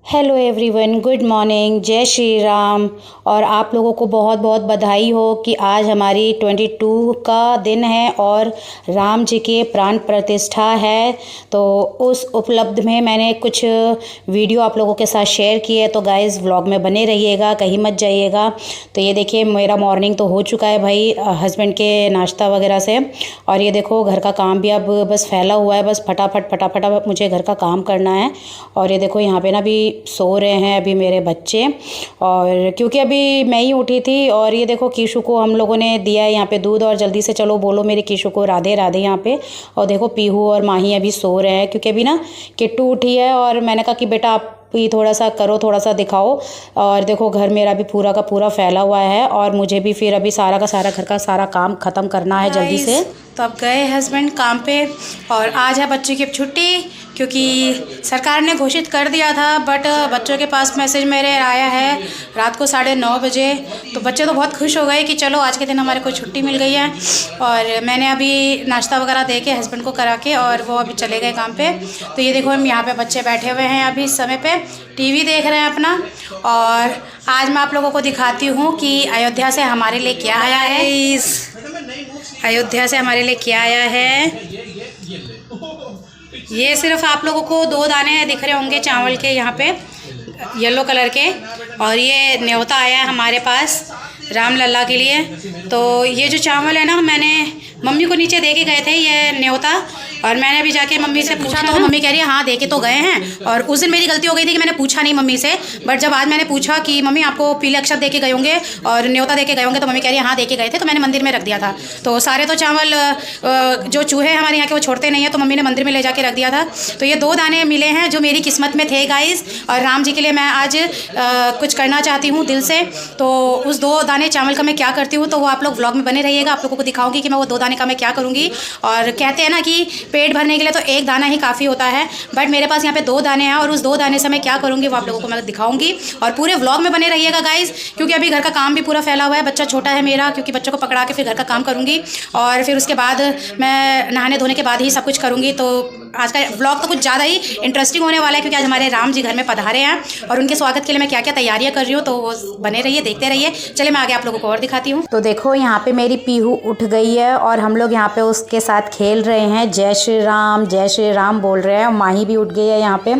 Hello everyone, good morning, जय श्री राम। और आप लोगों को बहुत बहुत बधाई हो कि आज हमारी 22 का दिन है और राम जी के प्राण प्रतिष्ठा है। तो उस उपलब्ध में मैंने कुछ वीडियो आप लोगों के साथ शेयर की है, तो गाइस व्लॉग में बने रहिएगा, कहीं मत जाइएगा। तो ये देखिए मेरा मॉर्निंग तो हो चुका है भाई, हस्बैंड के नाश्ता वगैरह से। और ये देखो घर का काम भी अब बस फैला हुआ है, बस फटाफट फटाफट मुझे घर का काम करना है। और ये देखो यहाँ पे ना भी सो रहे हैं अभी मेरे बच्चे, और क्योंकि अभी मैं ही उठी थी। और ये देखो कीशु को हम लोगों ने दिया है यहाँ पे दूध, और जल्दी से चलो बोलो मेरे कीशु को राधे राधे यहाँ पे। और देखो पीहू और माही अभी सो रहे हैं, क्योंकि अभी ना किट्टू उठी है और मैंने कहा कि बेटा आप भी थोड़ा सा करो, थोड़ा सा दिखाओ। और देखो घर मेरा भी पूरा का पूरा फैला हुआ है, और मुझे भी फिर अभी सारा का सारा घर का सारा काम ख़त्म करना है जल्दी से। तो अब गए हस्बैंड काम पे, और आज है बच्चे की छुट्टी, क्योंकि सरकार ने घोषित कर दिया था। बट बच्चों के पास मैसेज मेरे आया है रात को 9:30 बजे। तो बच्चे तो बहुत खुश हो गए कि चलो आज के दिन हमारे को छुट्टी मिल गई है। और मैंने अभी नाश्ता वगैरह दे के हस्बैंड को करा के, और वो अभी चले गए काम पे। तो ये देखो हम यहाँ पे बच्चे बैठे हुए हैं अभी इस समय पे, टीवी देख रहे हैं अपना। और आज मैं आप लोगों को दिखाती हूँ कि अयोध्या से हमारे लिए क्या आया है। अयोध्या से हमारे लिए क्या आया है, ये सिर्फ आप लोगों को 2 दाने दिख रहे होंगे चावल के यहाँ पे, येलो कलर के। और ये न्योता आया है हमारे पास राम लल्ला के लिए। तो ये जो चावल है ना, मैंने मम्मी को नीचे दे के गए थे ये न्योता, और मैंने भी जाके मम्मी से पूछा तो मम्मी कह रही है हाँ दे के तो गए हैं। और उस दिन मेरी गलती हो गई थी कि मैंने पूछा नहीं मम्मी से। बट जब आज मैंने पूछा कि मम्मी आपको पीले अक्षत दे के गए होंगे और न्योता दे के गए होंगे, तो मम्मी कह रही है हाँ दे के गए थे, तो मैंने मंदिर में रख दिया था। तो सारे तो चावल जो चूहे हमारे यहाँ के वो छोड़ते नहीं है, तो मम्मी ने मंदिर में ले जाके रख दिया था। तो ये 2 दाने मिले हैं जो मेरी किस्मत में थे गाइस, और राम जी के लिए मैं आज कुछ करना चाहती हूँ दिल से। तो उस 2 दाने चावल का मैं क्या करती हूँ, तो वो आप लोग व्लॉग में बने रहिएगा, आप लोगों को दिखाऊंगी कि मैं वो 2 दाने का मैं क्या करूँगी। और कहते हैं ना कि पेट भरने के लिए तो 1 दाना ही काफ़ी होता है, बट मेरे पास यहाँ पे 2 दाने हैं, और उस 2 दाने से मैं क्या करूँगी वो आप लोगों को मैं दिखाऊंगी। और पूरे व्लॉग में बने रहिएगा गाइस, क्योंकि अभी घर का काम भी पूरा फैला हुआ है, बच्चा छोटा है मेरा, क्योंकि बच्चों को पकड़ा के फिर घर का काम करूँगी। और फिर उसके बाद मैं नहाने धोने के बाद ही सब कुछ करूँगी। तो आज का व्लॉग तो कुछ ज़्यादा ही इंटरेस्टिंग होने वाला है, क्योंकि आज हमारे राम जी घर में पधारे हैं, और उनके स्वागत के लिए मैं क्या क्या तैयारियां कर रही हूँ। तो वो बने रहिए, देखते रहिए। चलिए मैं आगे आप लोगों को और दिखाती हूँ। तो देखो यहाँ पे मेरी पीहू उठ गई है, और हम लोग यहाँ पे उसके साथ खेल रहे हैं, जय श्री राम बोल रहे हैं। और माही भी उठ गई है यहाँ पे।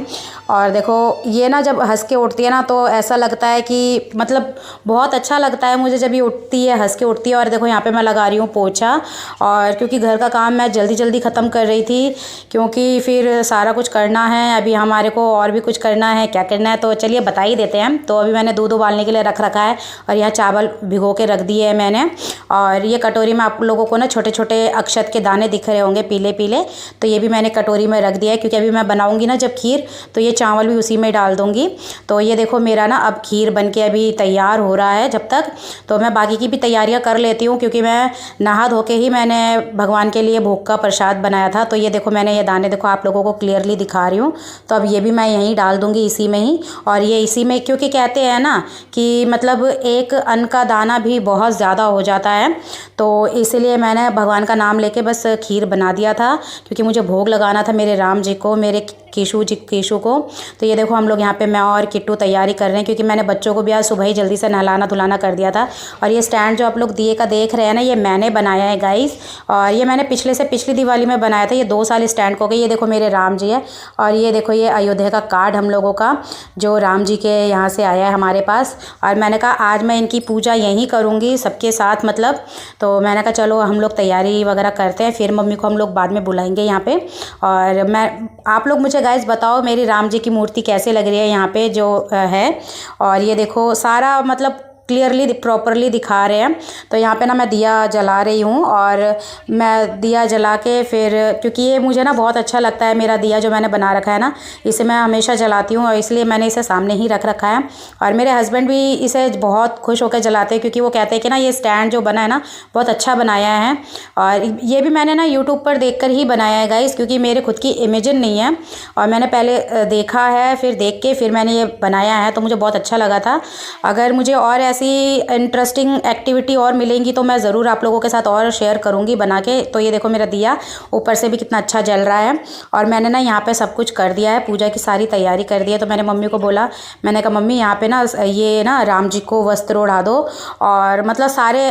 और देखो ये ना जब हंस के उठती है ना, तो ऐसा लगता है कि मतलब बहुत अच्छा लगता है मुझे जब ये उठती है, हंस के उठती है। और देखो यहाँ पे मैं लगा रही हूँ पोछा, और क्योंकि घर का काम मैं जल्दी जल्दी ख़त्म कर रही थी, क्योंकि फिर सारा कुछ करना है अभी हमारे को, और भी कुछ करना है, क्या करना है तो चलिए बता ही देते हैं। तो अभी मैंने दूध उबालने के लिए रख रखा है, और यह चावल भिगो के रख दिए है मैंने। और ये कटोरी में आप लोगों को ना छोटे छोटे अक्षत के दाने दिख रहे होंगे पीले पीले, तो ये भी मैंने कटोरी में रख दिया है, क्योंकि अभी मैं बनाऊँगी ना जब खीर, तो ये चावल भी उसी में डाल दूँगी। तो ये देखो मेरा ना अब खीर बन के अभी तैयार हो रहा है जब तक, तो मैं बाकी की भी तैयारियाँ कर लेती हूँ, क्योंकि मैं नहा धो के ही मैंने भगवान के लिए भोग का प्रसाद बनाया था। तो ये देखो मैंने ये दाने देखो आप लोगों को क्लियरली दिखा रही हूँ। तो अब ये भी मैं यहीं डाल दूँगी इसी में ही। और ये इसी में, क्योंकि कहते हैं ना कि मतलब एक अन्न का दाना भी बहुत ज़्यादा हो जाता है, तो इसलिए मैंने भगवान का नाम लेके बस खीर बना दिया था, क्योंकि मुझे भोग लगाना था मेरे राम जी को, मेरे कीशु को। तो ये देखो हम लोग यहाँ पे मैं और किट्टू तैयारी कर रहे हैं, क्योंकि मैंने बच्चों को भी आज सुबह ही जल्दी से नहलाना धुलाना कर दिया था। और ये स्टैंड जो आप लोग दिए का देख रहे हैं ना, ये मैंने बनाया है गाइस, और ये मैंने पिछली दिवाली में बनाया था। ये 2 साल स्टैंड को गए। ये देखो मेरे राम जी है, और ये देखो ये अयोध्या का कार्ड हम लोगों का जो राम जी के यहाँ से आया है हमारे पास। और मैंने कहा आज मैं इनकी पूजा यहीं करूँगी सबके साथ, मतलब तो मैंने कहा चलो हम लोग तैयारी वगैरह करते हैं, फिर मम्मी को हम लोग बाद में बुलाएंगे यहाँ पे। और मैं आप लोग मुझे गाइस बताओ मेरी राम जी की मूर्ति कैसे लग रही है यहाँ पे जो है। और ये देखो सारा मतलब क्लियरली प्रॉपरली दिखा रहे हैं। तो यहाँ पे ना मैं दिया जला रही हूँ, और मैं दिया जला के फिर, क्योंकि ये मुझे ना बहुत अच्छा लगता है, मेरा दिया जो मैंने बना रखा है ना, इसे मैं हमेशा जलाती हूँ, और इसलिए मैंने इसे सामने ही रख रखा है। और मेरे हस्बैंड भी इसे बहुत खुश होकर जलाते हैं, क्योंकि वो कहते हैं कि ना ये स्टैंड जो बना है ना बहुत अच्छा बनाया है। और ये भी मैंने ना यूट्यूब पर देख कर ही बनाया है गाइस, क्योंकि मेरे खुद की इमेजिन नहीं है, और मैंने पहले देखा है, फिर देख के फिर मैंने ये बनाया है, तो मुझे बहुत अच्छा लगा था। अगर मुझे और ऐसी इंटरेस्टिंग एक्टिविटी और मिलेंगी तो मैं ज़रूर आप लोगों के साथ और शेयर करूँगी बना के। तो ये देखो मेरा दिया ऊपर से भी कितना अच्छा जल रहा है। और मैंने ना यहाँ पे सब कुछ कर दिया है, पूजा की सारी तैयारी कर दी है। तो मैंने मम्मी को बोला, मैंने कहा मम्मी यहाँ पे ना ये ना राम जी को वस्त्र ओढ़ा दो। और मतलब सारे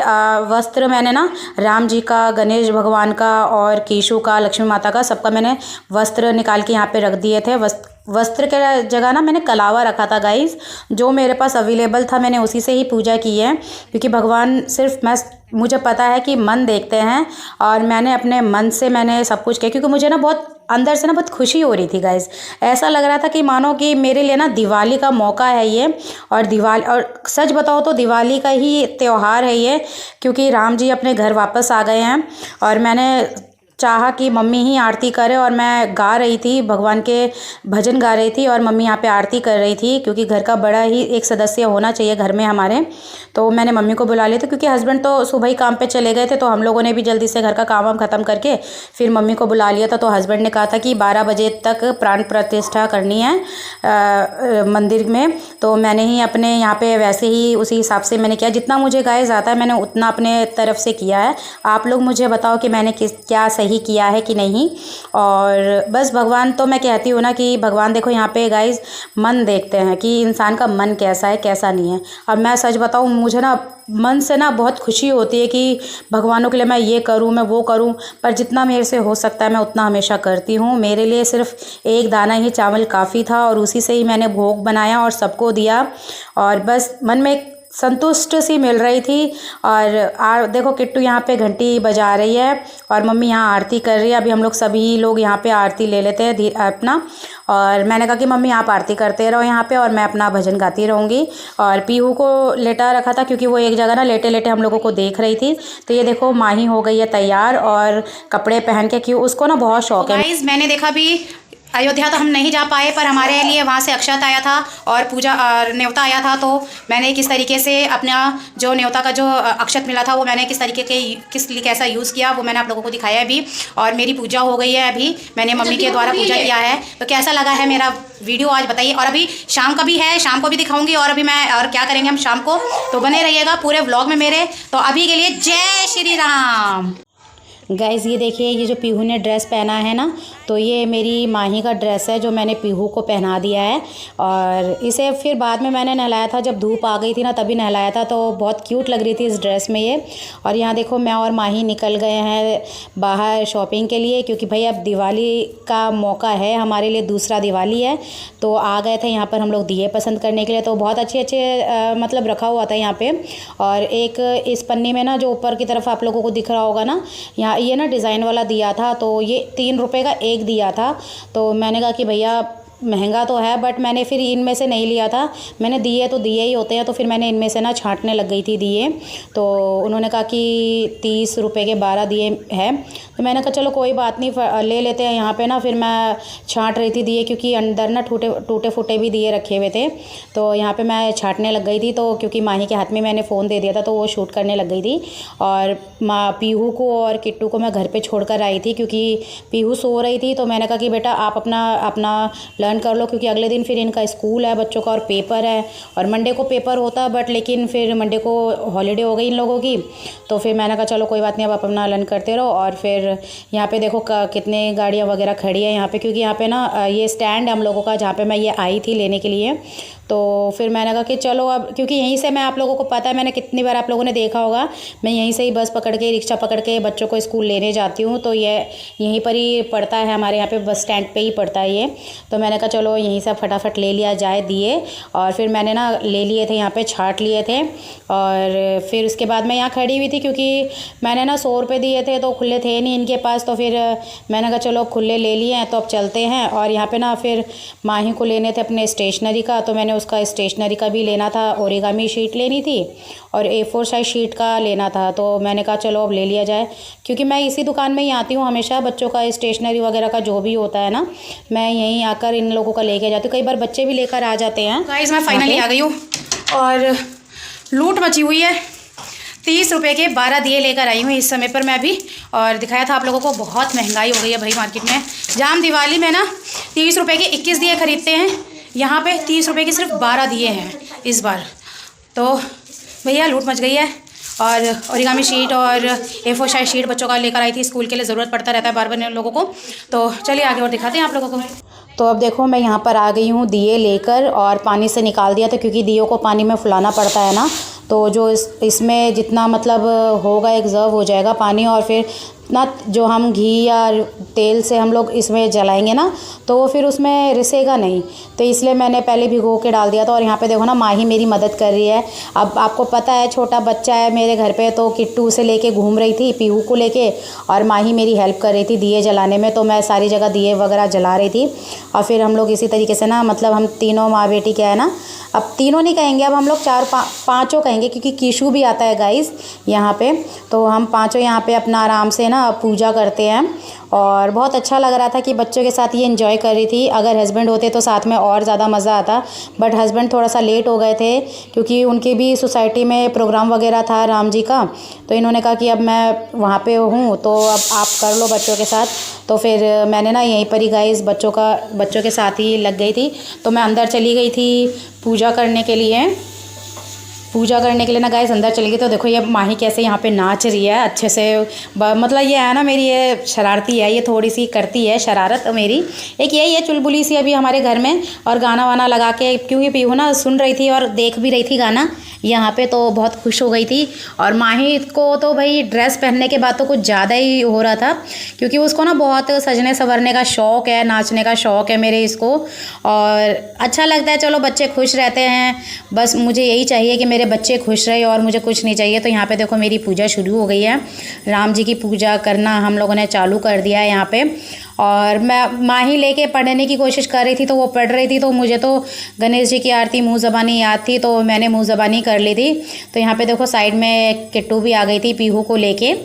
वस्त्र मैंने ना राम जी का, गणेश भगवान का और केशु का, लक्ष्मी माता का, सबका मैंने वस्त्र निकाल के यहाँ पे रख दिए थे। वस्त्र के जगह ना मैंने कलावा रखा था गाइस, जो मेरे पास अवेलेबल था, मैंने उसी से ही पूजा की है। क्योंकि भगवान सिर्फ मुझे पता है कि मन देखते हैं, और मैंने अपने मन से मैंने सब कुछ किया। क्योंकि मुझे ना बहुत अंदर से ना बहुत खुशी हो रही थी गाइस। ऐसा लग रहा था कि मानो कि मेरे लिए ना दिवाली का मौका है ये। और सच बताओ तो दिवाली का ही त्यौहार है ये, क्योंकि राम जी अपने घर वापस आ गए हैं। और मैंने चाहा कि मम्मी ही आरती करे, और मैं गा रही थी, भगवान के भजन गा रही थी और मम्मी यहाँ पे आरती कर रही थी। क्योंकि घर का बड़ा ही एक सदस्य होना चाहिए घर में हमारे। तो मैंने मम्मी को बुला लिया था, क्योंकि हस्बैंड तो सुबह ही काम पे चले गए थे। तो हम लोगों ने भी जल्दी से घर का काम वाम ख़त्म करके फिर मम्मी को बुला लिया था। तो हस्बैंड ने कहा था कि 12 बजे तक प्राण प्रतिष्ठा करनी है मंदिर में। तो मैंने ही अपने यहाँ पे वैसे ही उसी हिसाब से मैंने किया। जितना मुझे गाइस आता है मैंने उतना अपने तरफ से किया है। आप लोग मुझे बताओ कि मैंने क्या सही किया है कि नहीं। और बस भगवान, तो मैं कहती हूँ ना कि भगवान देखो यहाँ पे गाइस मन देखते हैं कि इंसान का मन कैसा है कैसा नहीं है। और मैं सच बताऊँ, मुझे ना मन से ना बहुत खुशी होती है कि भगवानों के लिए मैं ये करूँ, मैं वो करूँ। पर जितना मेरे से हो सकता है मैं उतना हमेशा करती हूँ। मेरे लिए सिर्फ एक दाना ही चावल काफ़ी था, और उसी से ही मैंने भोग बनाया और सबको दिया। और बस मन में संतुष्ट सी मिल रही थी। और देखो किट्टू यहाँ पे घंटी बजा रही है, और मम्मी यहाँ आरती कर रही है। अभी हम लोग सभी लोग यहाँ पे आरती ले लेते हैं अपना। और मैंने कहा कि मम्मी आप आरती करते रहो यहाँ पे, और मैं अपना भजन गाती रहूँगी। और पीहू को लेटा रखा था, क्योंकि वो एक जगह ना लेटे लेटे हम लोगों को देख रही थी। तो ये देखो माही हो गई है तैयार, और कपड़े पहन के, क्यों उसको ना बहुत शौक है। गाइस मैंने देखा भी अयोध्या तो हम नहीं जा पाए, पर हमारे लिए वहाँ से अक्षत आया था और पूजा न्योता आया था। तो मैंने किस तरीके से अपना जो न्योता का जो अक्षत मिला था वो मैंने किस तरीके के कैसा यूज़ किया वो मैंने आप लोगों को दिखाया अभी। और मेरी पूजा हो गई है, अभी मैंने मम्मी के द्वारा पूजा किया है। तो कैसा लगा है मेरा वीडियो आज बताइए। और अभी शाम का भी है, शाम को भी दिखाऊंगी। और अभी मैं और क्या करेंगे हम शाम को, तो बने रहिएगा पूरे व्लॉग में मेरे। तो अभी के लिए जय श्री राम। गाइस ये देखिए, ये जो पीहू ने ड्रेस पहना है ना, तो ये मेरी माही का ड्रेस है जो मैंने पीहू को पहना दिया है। और इसे फिर बाद में मैंने नहलाया था, जब धूप आ गई थी ना तभी नहलाया था। तो बहुत क्यूट लग रही थी इस ड्रेस में ये। और यहाँ देखो मैं और माही निकल गए हैं बाहर शॉपिंग के लिए, क्योंकि भाई अब दिवाली का मौका है हमारे लिए, दूसरा दिवाली है। तो आ गए थे यहाँ पर हम लोग दिए पसंद करने के लिए। तो बहुत अच्छे मतलब रखा हुआ था यहाँ पे। और एक इस पन्नी में ना जो ऊपर की तरफ आप लोगों को दिख रहा होगा ना, यहाँ ये ना डिज़ाइन वाला दिया था। तो ये 3 रुपए का एक दिया था। तो मैंने कहा कि भैया महंगा तो है, बट मैंने फिर इनमें से नहीं लिया था। मैंने दिए तो दिए ही होते हैं, तो फिर मैंने इनमें से ना छांटने लग गई थी दिए। तो उन्होंने कहा कि 30 रुपए के 12 दिए हैं। तो मैंने कहा चलो कोई बात नहीं, ले लेते हैं यहाँ पे ना। फिर मैं छांट रही थी दिए, क्योंकि अंदर ना टूटे फूटे भी दिए रखे हुए थे। तो यहाँ पे मैं छांटने लग गई थी। तो क्योंकि माही के हाथ में मैंने फ़ोन दे दिया था, तो वो शूट करने लग गई थी। और पीहू को और किट्टू को मैं घर पर छोड़ कर आई थी, क्योंकि पीहू सो रही थी। तो मैंने कहा कि बेटा आप अपना लर्न कर लो, क्योंकि अगले दिन फिर इनका स्कूल है बच्चों का, और पेपर है। और मंडे को पेपर होता, बट लेकिन फिर मंडे को हॉलीडे हो गई इन लोगों की। तो फिर मैंने कहा चलो कोई बात नहीं, अब आप अपना लर्न करते रहो। और फिर यहाँ पे देखो कितने गाड़ियाँ वगैरह खड़ी है यहाँ पे, क्योंकि यहाँ पे ना ये स्टैंड है हम लोगों का, जहाँ पे मैं ये आई थी लेने के लिए। तो फिर मैंने कहा कि चलो अब, क्योंकि यहीं से मैं, आप लोगों को पता है मैंने कितनी बार आप लोगों ने देखा होगा, मैं यहीं से ही बस पकड़ के, रिक्शा पकड़ के बच्चों को स्कूल लेने जाती हूँ। तो ये यहीं पर ही पड़ता है हमारे यहाँ पे, बस स्टैंड पे ही पड़ता है ये। तो मैंने कहा चलो यहीं से फटाफट ले लिया जाए दिए। और फिर मैंने ना ले लिए थे यहाँ पे, छाट लिए थे। और फिर उसके बाद मैं यहाँ खड़ी हुई थी, क्योंकि मैंने ना 100 रुपये दिए थे तो खुले थे नहीं इनके पास। तो फिर मैंने कहा चलो खुले ले लिए हैं तो अब चलते हैं। और यहाँ पे ना फिर माही को लेने थे अपने स्टेशनरी का, तो मैंने उसका स्टेशनरी का भी लेना था, ओरिगामी शीट लेनी थी और A4 साइज शीट का लेना था। तो मैंने कहा चलो अब ले लिया जाए, क्योंकि मैं इसी दुकान में ही आती हूँ हमेशा। बच्चों का स्टेशनरी वगैरह का जो भी होता है ना, मैं यहीं आकर इन लोगों का लेके जाती हूँ। कई बार बच्चे भी लेकर आ जाते हैं। गाइस मैं फाइनली आ गई हूँ और लूट मची हुई है। 30 रुपये के 12 दिए लेकर आई हूँ इस समय पर मैं भी। और दिखाया था आप लोगों को, बहुत महंगाई हो गई है भाई मार्केट में। जहाँ हम दिवाली में ना 30 रुपये के 21 दिए खरीदते हैं, यहाँ पे 30 रुपये के सिर्फ 12 दिए हैं इस बार। तो भैया लूट मच गई है। और ओरिगामी शीट और A4 साइज शीट बच्चों का लेकर आई थी, स्कूल के लिए ज़रूरत पड़ता रहता है बार बार लोगों को। तो चलिए आगे और दिखाते हैं आप लोगों को। तो अब देखो मैं यहाँ पर आ गई हूँ दिए लेकर, और पानी से निकाल दिया था क्योंकि दियों को पानी में फुलाना पड़ता है ना, तो जो इसमें जितना मतलब होगा एग्जर्व हो जाएगा पानी, और फिर ना जो हम घी या तेल से हम लोग इसमें जलाएंगे ना तो वो फिर उसमें रिसेगा नहीं, तो इसलिए मैंने पहले भिगो के डाल दिया था। और यहाँ पे देखो ना माही मेरी मदद कर रही है। अब आपको पता है छोटा बच्चा है मेरे घर पे, तो किट्टू से लेके घूम रही थी पीहू को लेके, और माही मेरी हेल्प कर रही थी दिए जलाने में। तो मैं सारी जगह दिए वगैरह जला रही थी, और फिर हम लोग इसी तरीके से ना मतलब हम तीनों माँ बेटी क्या है ना, अब तीनों नहीं कहेंगे, अब हम लोग पाँचों कहेंगे क्योंकि कीशु भी आता है गाइस यहाँ पे। तो हम पाँचों यहाँ पे अपना आराम से ना पूजा करते हैं, और बहुत अच्छा लग रहा था कि बच्चों के साथ ये एंजॉय कर रही थी। अगर हस्बैंड होते तो साथ में और ज़्यादा मज़ा आता, बट हस्बैंड थोड़ा सा लेट हो गए थे क्योंकि उनके भी सोसाइटी में प्रोग्राम वगैरह था राम जी का, तो इन्होंने कहा कि अब मैं वहाँ पे हूँ तो अब आप कर लो बच्चों के साथ। तो फिर मैंने ना यहीं पर ही गाइस बच्चों के साथ ही लग गई थी। तो मैं अंदर चली गई थी पूजा करने के लिए ना गाइस, अंदर चली गई। तो देखो ये माही कैसे यहाँ पे नाच रही है अच्छे से। मतलब ये है ना मेरी ये शरारती है, ये थोड़ी सी करती है शरारत मेरी, एक यही है चुलबुली सी अभी हमारे घर में। और गाना वाना लगा के, क्योंकि पीहू ना सुन रही थी और देख भी रही थी गाना यहाँ पे, तो बहुत खुश हो गई थी। और माही को तो भाई ड्रेस पहनने के बाद तो कुछ ज़्यादा ही हो रहा था, क्योंकि उसको ना बहुत सजने संवरने का शौक़ है, नाचने का शौक़ है मेरे इसको, और अच्छा लगता है। चलो बच्चे खुश रहते हैं, बस मुझे यही चाहिए कि मेरे बच्चे खुश रहे और मुझे कुछ नहीं चाहिए। तो यहाँ पे देखो मेरी पूजा शुरू हो गई है, राम जी की पूजा करना हम लोगों ने चालू कर दिया है यहाँ पे। और मैं माही लेके पढ़ने की कोशिश कर रही थी, तो वो पढ़ रही थी, तो मुझे तो गणेश जी की आरती मुँह ज़बानी याद थी, तो मैंने मुँह ज़बानी कर ली थी। तो यहाँ पे देखो साइड में किट्टू भी आ गई थी पीहू को लेके,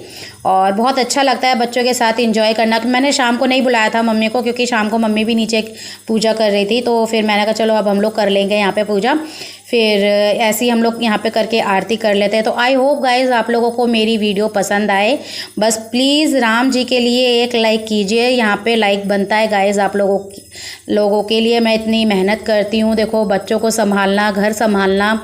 और बहुत अच्छा लगता है बच्चों के साथ एंजॉय करना। मैंने शाम को नहीं बुलाया था मम्मी को, क्योंकि शाम को मम्मी भी नीचे पूजा कर रही थी, तो फिर मैंने कहा चलो अब हम लोग कर लेंगे यहाँ पे पूजा। फिर ऐसे ही हम लोग यहाँ पे करके आरती कर लेते हैं। तो आई होप गाइज आप लोगों को मेरी वीडियो पसंद आए। बस प्लीज़ राम जी के लिए एक लाइक कीजिए, यहाँ पे लाइक बनता है गाइज आप लोगों के लिए। मैं इतनी मेहनत करती हूँ, देखो बच्चों को संभालना, घर संभालना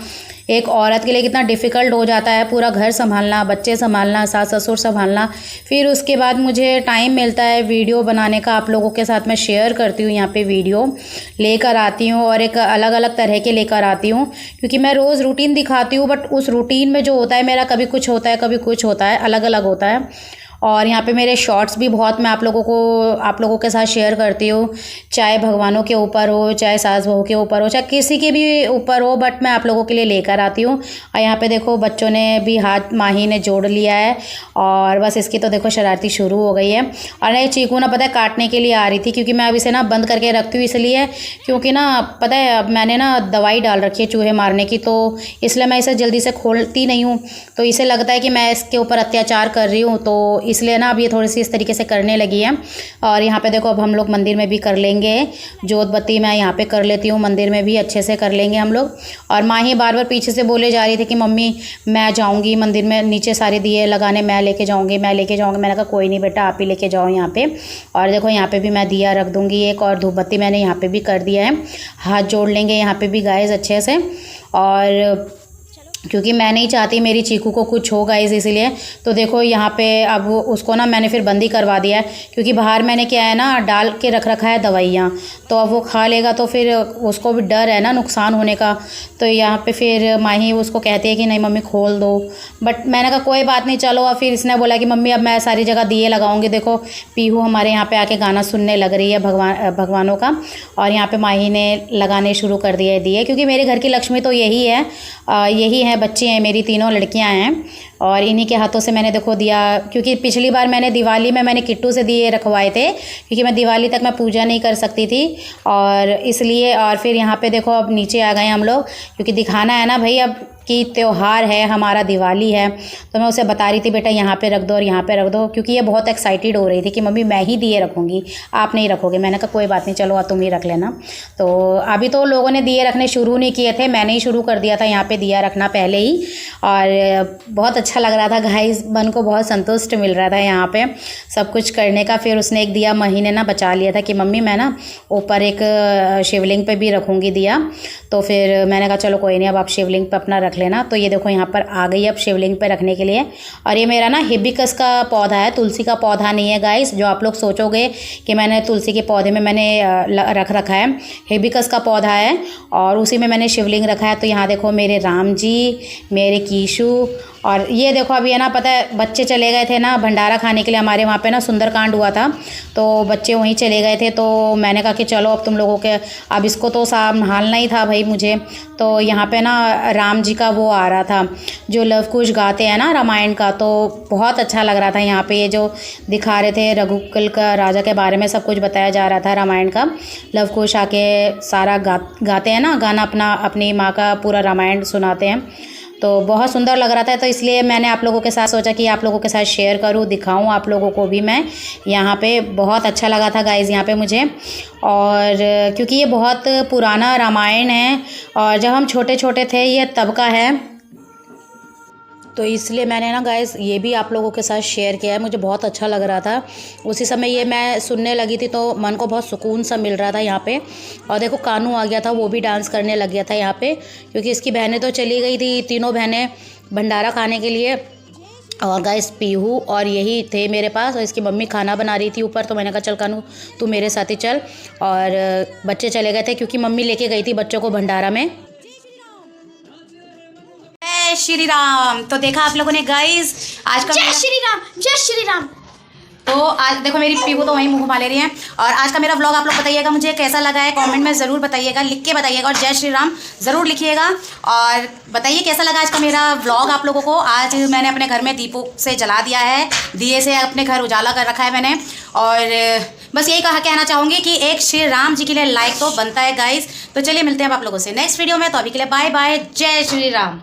एक औरत के लिए कितना डिफ़िकल्ट हो जाता है, पूरा घर संभालना, बच्चे संभालना, सास ससुर संभालना। फिर उसके बाद मुझे टाइम मिलता है वीडियो बनाने का, आप लोगों के साथ मैं शेयर करती हूँ, यहाँ पे वीडियो लेकर आती हूँ, और एक अलग अलग तरह के लेकर आती हूँ, क्योंकि मैं रोज़ रूटीन दिखाती हूँ, बट उस रूटीन में जो होता है मेरा कभी कुछ होता है कभी कुछ होता है, अलग अलग होता है। और यहाँ पे मेरे शॉर्ट्स भी बहुत मैं आप लोगों के साथ शेयर करती हूँ, चाहे भगवानों के ऊपर हो, चाहे सास बहू के ऊपर हो, चाहे किसी के भी ऊपर हो, बट मैं आप लोगों के लिए लेकर आती हूँ। और यहाँ पे देखो बच्चों ने भी हाथ माही ने जोड़ लिया है, और बस इसकी तो देखो शरारती शुरू हो गई है। और ये चीकू ना पता है काटने के लिए आ रही थी, क्योंकि मैं अब इसे ना बंद करके रखती हूँ इसलिए, क्योंकि ना पता है अब मैंने ना दवाई डाल रखी है चूहे मारने की, तो इसलिए मैं इसे जल्दी से खोलती नहीं हूँ। तो इसे लगता है कि मैं इसके ऊपर अत्याचार कर रही हूँ, तो इसलिए ना अब ये थोड़ी सी इस तरीके से करने लगी है। और यहाँ पे देखो अब हम लोग मंदिर में भी कर लेंगे, जोत बत्ती मैं यहाँ पे कर लेती हूँ, मंदिर में भी अच्छे से कर लेंगे हम लोग। और माही बार बार पीछे से बोले जा रही थी कि मम्मी मैं जाऊँगी मंदिर में, नीचे सारे दिए लगाने मैं लेके जाऊँगी। मैंने कहा कोई नहीं बेटा, आप ही लेके जाओ यहाँ पे। और देखो यहाँ पे भी मैं दिया रख दूँगी एक, और धूप बत्ती मैंने यहाँ पे भी कर दिया है। हाथ जोड़ लेंगे यहाँ पे भी गाइस अच्छे से, और क्योंकि मैं नहीं चाहती मेरी चीकू को कुछ हो गाइस, इसीलिए। तो देखो यहाँ पे अब उसको ना मैंने फिर बंदी करवा दिया है, क्योंकि बाहर मैंने क्या है ना डाल के रखा है दवाइयाँ, तो अब वो खा लेगा तो फिर उसको भी डर है ना नुकसान होने का। तो यहाँ पे फिर माही उसको कहती है कि नहीं मम्मी खोल दो, बट मैंने कहा कोई बात नहीं चलो। और फिर इसने बोला कि मम्मी अब मैं सारी जगह दिए लगाऊंगी। देखो पीहू हमारे यहाँ पे आके गाना सुनने लग रही है भगवानों का, और यहाँ पे माही ने लगाने शुरू कर दिए है दिए, क्योंकि मेरे घर की लक्ष्मी तो यही है बच्ची हैं मेरी, तीनों लड़कियां हैं, और इन्हीं के हाथों से मैंने देखो दिया। क्योंकि पिछली बार मैंने दिवाली में मैंने किट्टू से दिए रखवाए थे, क्योंकि मैं दिवाली तक मैं पूजा नहीं कर सकती थी, और इसलिए। और फिर यहाँ पे देखो अब नीचे आ गए हम लोग, क्योंकि दिखाना है ना भाई अब कि त्यौहार है हमारा, दिवाली है। तो मैं उसे बता रही थी बेटा यहाँ पे रख दो और यहाँ पे रख दो, क्योंकि ये बहुत एक्साइटेड हो रही थी कि मम्मी मैं ही दिए रखूँगी, आप नहीं रखोगे। मैंने कहा कोई बात नहीं चलो तुम ही रख लेना। तो अभी तो लोगों ने दिए रखने शुरू नहीं किए थे, मैंने ही शुरू कर दिया था यहाँ पे दिया रखना पहले ही, और बहुत अच्छा लग रहा था गाइस, मन को बहुत संतुष्ट मिल रहा था यहाँ पे सब कुछ करने का। फिर उसने एक दिया महीने ना बचा लिया था कि मम्मी मैं ना ऊपर एक शिवलिंग पे भी रखूँगी दिया। तो फिर मैंने कहा चलो कोई नहीं, अब आप शिवलिंग पे अपना रख रख लेना। तो ये देखो यहाँ पर आ गई अब शिवलिंग पे रखने के लिए। और ये मेरा ना हिबिस्कस का पौधा है, तुलसी का पौधा नहीं है गाइस, जो आप लोग सोचोगे कि मैंने तुलसी के पौधे में मैंने रख रखा है। हिबिस्कस का पौधा है और उसी में मैंने शिवलिंग रखा है। तो यहाँ देखो मेरे राम जी, मेरे कीशु, और ये देखो अभी है ना, पता है बच्चे चले गए थे ना भंडारा खाने के लिए, हमारे वहाँ पे ना सुंदरकांड हुआ था, तो बच्चे वहीं चले गए थे। तो मैंने कहा कि चलो अब तुम लोगों के, अब इसको तो संभालना ही था भाई मुझे। तो यहाँ पे ना राम जी का वो आ रहा था, जो लव कुश गाते हैं ना रामायण का, तो बहुत अच्छा लग रहा था। यहाँ पे ये जो दिखा रहे थे रघुकुल का राजा के बारे में सब कुछ बताया जा रहा था रामायण का। लव कुश आके सारा गाते हैं ना गाना, अपनी माँ का पूरा रामायण सुनाते हैं, तो बहुत सुंदर लग रहा था। तो इसलिए मैंने आप लोगों के साथ सोचा कि आप लोगों के साथ शेयर करूं, दिखाऊं आप लोगों को भी मैं। यहाँ पे बहुत अच्छा लगा था गाइज़ यहाँ पे मुझे, और क्योंकि ये बहुत पुराना रामायण है और जब हम छोटे छोटे थे ये तब का है, तो इसलिए मैंने ना गाइस ये भी आप लोगों के साथ शेयर किया है। मुझे बहुत अच्छा लग रहा था उसी समय ये मैं सुनने लगी थी, तो मन को बहुत सुकून सा मिल रहा था यहाँ पे। और देखो कानू आ गया था, वो भी डांस करने लग गया था यहाँ पे, क्योंकि इसकी बहनें तो चली गई थी, तीनों बहनें भंडारा खाने के लिए। और गाइस पीहू और यही थे मेरे पास, और इसकी मम्मी खाना बना रही थी ऊपर, तो मैंने कहा चल कानू तू मेरे साथ ही चल। और बच्चे चले गए थे क्योंकि मम्मी लेके गई थी बच्चों को भंडारा में। जय श्री राम। तो देखा आप लोगों ने गाइस आज का, जय श्री राम, जय श्री राम। तो आज देखो मेरी पीहू तो वहीं मुँह घुमा ले रही हैं। और आज का मेरा व्लॉग आप लोग बताइएगा मुझे कैसा लगा है, कमेंट में ज़रूर बताइएगा, लिख के बताइएगा, और जय श्री राम ज़रूर लिखिएगा। और बताइए कैसा लगा आज का मेरा व्लॉग आप लोगों को। आज मैंने अपने घर में दीपों से जला दिया है, दिए से अपने घर उजाला कर रखा है मैंने। और बस यही कहना चाहूँगी कि एक श्री राम जी के लिए लाइक तो बनता है गाइस। तो चलिए मिलते हैं आप लोगों से नेक्स्ट वीडियो में, तो अभी के लिए बाय बाय, जय श्री राम।